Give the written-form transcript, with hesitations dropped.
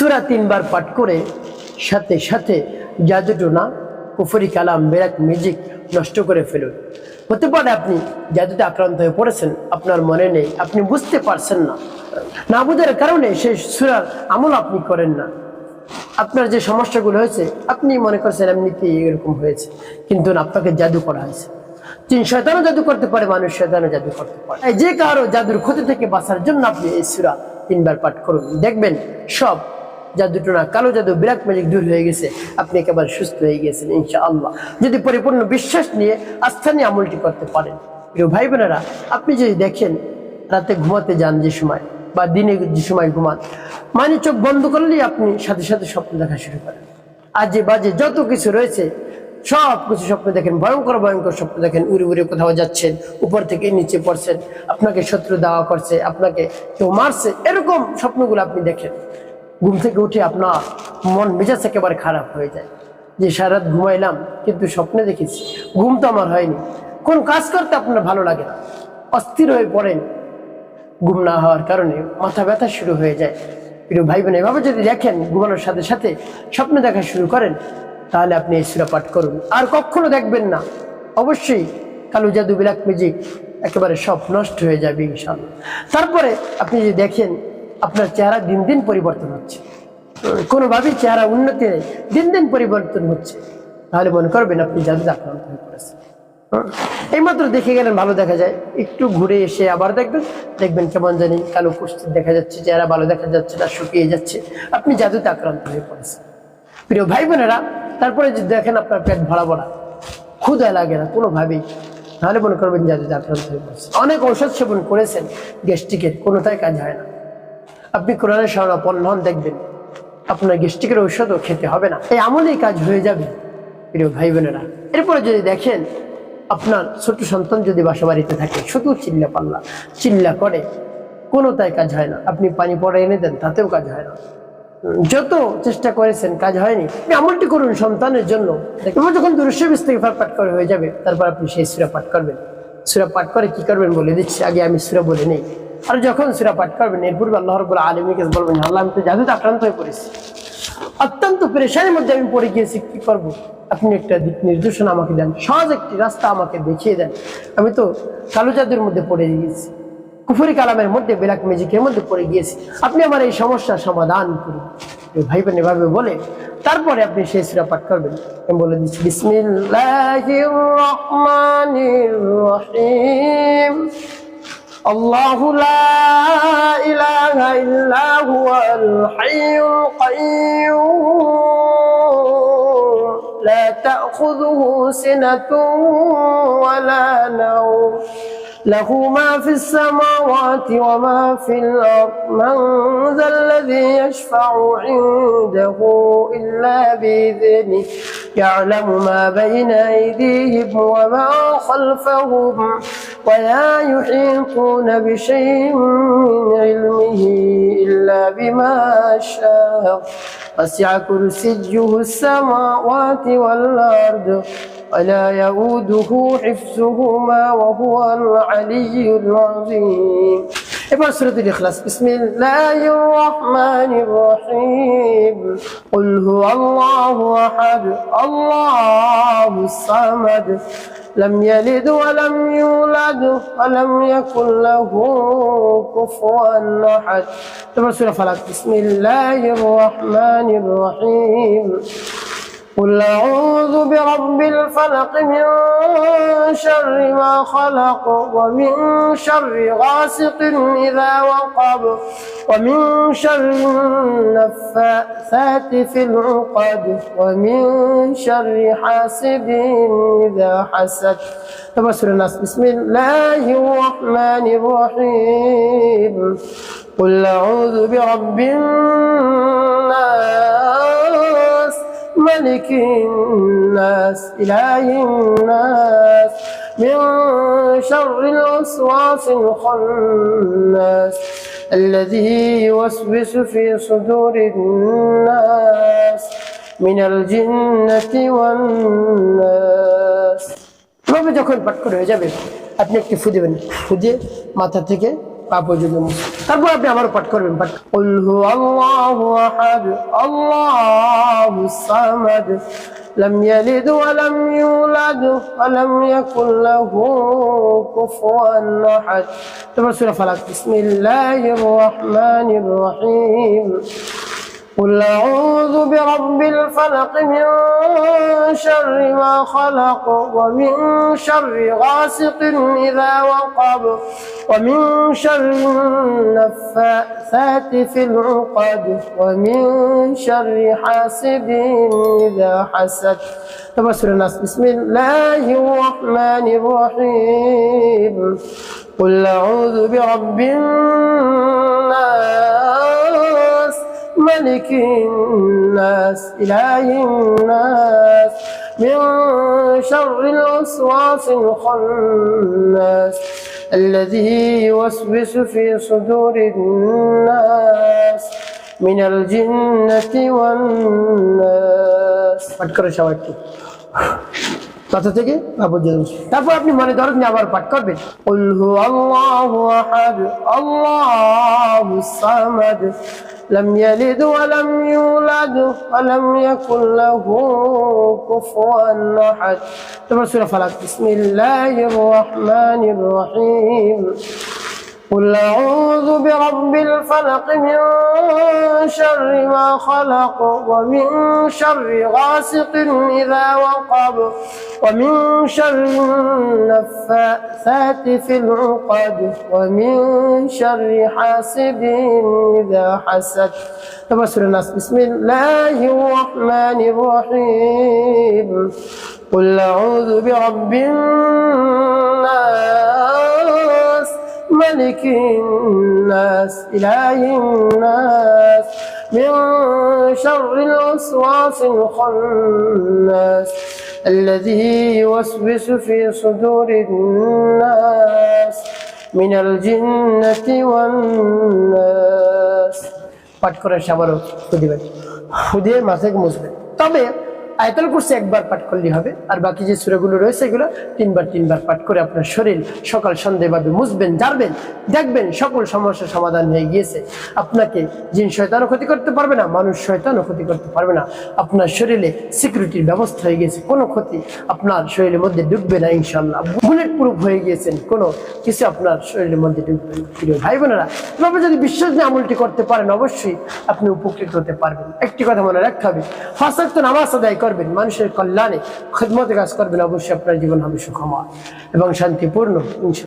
সূরা 3 বার পাঠ করে সাথে সাথে জাদুটোনা, কুফরি কালাম, বেরাক, মিউজিক নষ্ট করে ফেলুন। হতে পারে আপনি জাদুতে আক্রান্ত হয়ে পড়েছেন, আপনার মনে নেই, আপনি বুঝতে পারছেন না, না বুঝার কারণে সেই সূরার আমল আপনি করেন না। আপনার যে সমস্যাগুলো হয়েছে আপনি মনে করছেন এমনিতেই এরকম হয়েছে, কিন্তু আপনাকে জাদু করা হয়েছে। জিন শয়তানও জাদু করতে পারে, মানুষ শয়তানও জাদু করতে পারে। যে কারো জাদুর ক্ষতি থেকে বাঁচার জন্য আপনি এই সূরা 3 বার পাঠ করুন, দেখবেন সব জাদুটোনা, কালো জাদু, ব্ল্যাক ম্যাজিক দূর হয়ে গেছে, আপনি একেবারে সুস্থ হয়ে গেছেন ইনশাআল্লাহ। যদি পরিপূর্ণ বিশ্বাস নিয়ে, আস্থা নিয়ে আমলটি করতে পারেন। প্রিয় ভাই বোনেরা, আপনি যদি দেখেন রাতে ঘুমাতে যান যে সময় বা দিনে যে সময় ঘুমান, মানে চোখ বন্ধ করলেই আপনি সাথে সাথে স্বপ্ন দেখা শুরু করেন। আজে বাজে যত কিছু রয়েছে সব কিছু স্বপ্ন দেখেন, ভয়ঙ্কর ভয়ঙ্কর স্বপ্ন দেখেন। উড়ে উড়ে কোথাও যাচ্ছেন, উপর থেকে নিচে পড়ছেন, আপনাকে শত্রু দাওয়া করছে, আপনাকে কেউ মারছে, এরকম স্বপ্নগুলো আপনি দেখেন। ঘুম থেকে উঠে আপনার মন মেজাজ একেবারে খারাপ হয়ে যায় যে সারা রাত ঘুমাইলাম কিন্তু স্বপ্নে দেখেছি, ঘুম তো আমার হয়নি। কোন কাজ করতে আপনার ভালো লাগে না, অস্থির হয়ে পড়েন। ঘুম না হওয়ার কারণে মাথা ব্যথা শুরু হয়ে যায়। প্রিয় ভাই বোন, এভাবে যদি দেখেন, ঘুমানোর সাথে সাথে স্বপ্ন দেখা শুরু করেন, তাহলে আপনি এই সূরা পাঠ করুন। আর কখনো দেখবেন না, অবশ্যই কালো জাদু, ব্ল্যাক ম্যাজিক একেবারে সব নষ্ট হয়ে যাবে ইনশাআল্লাহ। তারপরে আপনি যদি দেখেন আপনার চেহারা দিন দিন পরিবর্তন হচ্ছে, কোনোভাবেই চেহারা উন্নতি নেই, দিন দিন পরিবর্তন হচ্ছে, তাহলে মনে করবেন আপনি জাদুতে আক্রান্ত হয়ে পড়েছেন। এইমাত্র দেখে গেলেন ভালো দেখা যায়, একটু ঘুরে এসে আবার দেখবেন কেমন জানি কালো কুষ্ঠ দেখা যাচ্ছে, চেহারা ভালো দেখা যাচ্ছে না, শুকিয়ে যাচ্ছে, আপনি জাদুতে আক্রান্ত হয়ে পড়েছেন। প্রিয় ভাই বোনেরা, তারপরে যদি দেখেন আপনার পেট ভরা ভরা, ক্ষুধা লাগে না কোনোভাবেই, তাহলে মনে করবেন জাদুতে আক্রান্ত হয়ে পড়েছে। অনেক ঔষধ সেবন করেছেন গ্যাস্ট্রিকের, কোনোটাই কাজ হয় না। আপনি কোরআনের শরণাপন্ন হন, দেখবেন আপনার গ্যাস্ট্রিকের ঔষধও খেতে হবে না, এই আমলেই কাজ হয়ে যাবে। প্রিয় ভাই বোনেরা, এরপরে যদি দেখেন আপনার ছোট সন্তান যদি বাসা বাড়িতে থাকে, শুধু চিল্লা পাল্লা চিল্লা করে, কোনোটাই কাজ হয় না, আপনি পানি পড়ে এনে দেন, তাতেও কাজ হয় না, যত চেষ্টা করেছেন কাজ হয়নি, আপনি আমলটি করুন সন্তানের জন্য। দেখবেন যখন দুরূদ শরীফ ইস্তিগফার পাঠ করে হয়ে যাবে, তারপর আপনি সেই সূরা পাঠ করবেন। সূরা পাঠ করে কি করবেন বলে দিচ্ছি, আগে আমি সূরা বলে নেই। আর যখন সূরা পাঠ করবেন, এর পূর্বে আল্লাহ রাব্বুল আলামিনকে বলবেন, আল্লাহ আমি তো জাদুতে আক্রান্ত হয়ে পড়েছি, অত্যন্ত পেরেশানির মধ্যে আমি পড়ে গিয়েছি, কি করব? আপনি একটা দিক নির্দেশনা আমাকে দেন, সহজ একটি রাস্তা আমাকে দেখিয়ে দেন। আমি তো কালো জাদুর মধ্যে পড়ে গিয়েছি, কুফরি কালামের মধ্যে, ব্ল্যাক ম্যাজিকের মধ্যে পড়ে গিয়েছি, আপনি আমার এই সমস্যার সমাধান করুন। ভাই বোন এভাবে বলে তারপরে আপনি সেই সূরা পাঠ করবেন। আমি বলে দিচ্ছি, বিসমিল্লাহির রহমানির রহিম। আল্লাহু লা ইলাহা ইল্লা হুয়াল হাইয়ুল কাইয়্যুম লা তাখুযুহু সিনাতুন ওয়া লা নাওম له ما في السماوات وما في الأرض من ذا الذي يشفع عنده إلا بإذنه يعلم ما بين أيديهم وما خلفهم ولا يحيطون بشيء من علمه إلا بما شاء وسع كرسيه السماوات والأرض ولا يؤوده حفظهما وهو العلي العظيم. এবার সূরাতুল ইখলাস। বিসমিল্লাহির রহমানির রহিম। কুল হুয়াল্লাহু আহাদ আল্লাহুস সামাদ লাম ইয়ালিদ ওয়া লাম ইউলাদ ওয়া লাম ইয়াকুল লাহু কুফুয়ান আহাদ। এবার সূরা ফালাক। বিসমিল্লাহির রহমানির রহিম। قل أعوذ برب الفلق من شر ما خلق ومن شر غاسق إذا وقب ومن شر النفاثات في العقد ومن شر حاسد إذا حسد. تبصر الناس. بسم الله الرحمن الرحيم. قل أعوذ برب الناس ملك الناس إله الناس من شر الوسواس الخناس الذي يوسوس في صدور الناس من الجنة والناس. যখন পাঠ করে হয়ে যাবে আপনি একটি ফু দেবেন, ফু দিয়ে মাথা থেকে পা পর্যন্ত মুছবেন। তারপর আপনি আবারও পাঠ করবেন, পাঠ কুল হুয়াল্লাহু আহাদ আল্লাহুস সামাদ لم يلد ولم يولد ولم يكن له كفوا أحد। تبارك سورة فلق بسم الله الرحمن الرحيم قل أعوذ برب الفلق من شر ما خلق ومن شر غاسق إذا وقب ومن شر النفاثات في العقد ومن شر حاسد إذا حسد۔ تبارك سورة الناس بسم الله الرحمن الرحيم قل أعوذ برب الناس ملك الناس إله الناس من شر الوسواس الخناس الذي يوسوس في صدور الناس من الجنة والناس۔ পাঠ করে সবাই একটু মাথা থেকে তারপর আপনি মনে দরদ নিয়ে আবার পাঠ করবেন কুল হুয়াল্লাহু আহাদ আল্লাহুস সামাদ لم يلد ولم يولد ولم يكن له كفوا أحد۔ تبارك سورة فلق بسم الله الرحمن الرحيم قل أعوذ برب الفلق من شر ما خلق ومن شر غاسق إذا وقب ومن شر النفاثات في العقد ومن شر حاسد إذا حسد۔ تبارك سورة الناس بسم الله الرحمن الرحيم قل أعوذ برب الناس ملك الناس إله الناس من شر الوسواس الخناس الذي يوسوس في صدور الناس من الجنة والناس۔ পাঠ করে আবারও ফুদিবেন, ফুদিয়ে মাথাকে মুছবেন। তবে আয়াতুল কুরসি একবার পাঠ করলেই হবে, আর বাকি যে সূরাগুলো রয়েছে এগুলো তিনবার পাঠ করে আপনার শরীর সকাল সন্ধ্যাভাবে মুছবেন, ঝাড়বেন, দেখবেন সকল সমস্যার সমাধান হয়ে গিয়েছে। আপনাকে জিন শয়তানও ক্ষতি করতে পারবে না, মানুষ শয়তানও ক্ষতি করতে পারবে না। আপনার শরীরে সিকিউরিটির ব্যবস্থা হয়ে গিয়েছে, কোনো ক্ষতি আপনার শরীরের মধ্যে ঢুকবে না ইনশাআল্লাহ। বুলেট প্রুফ হয়ে গিয়েছেন, কোনো কিছু আপনার শরীরের মধ্যে ঢুকবে না। প্রিয় ভাই বোনেরা, তবে যদি বিশ্বাস নিয়ে আমলটি করতে পারেন অবশ্যই আপনি উপকৃত হতে পারবেন। একটি কথা মনে রাখতে হবে, 5 ওয়াক্ত নামাজ আদায় করবেন, মানুষের কল্যাণে খিদমতে কাজ করবেন, অবশ্যই আপনার জীবন হবে সুখময় এবং শান্তিপূর্ণ।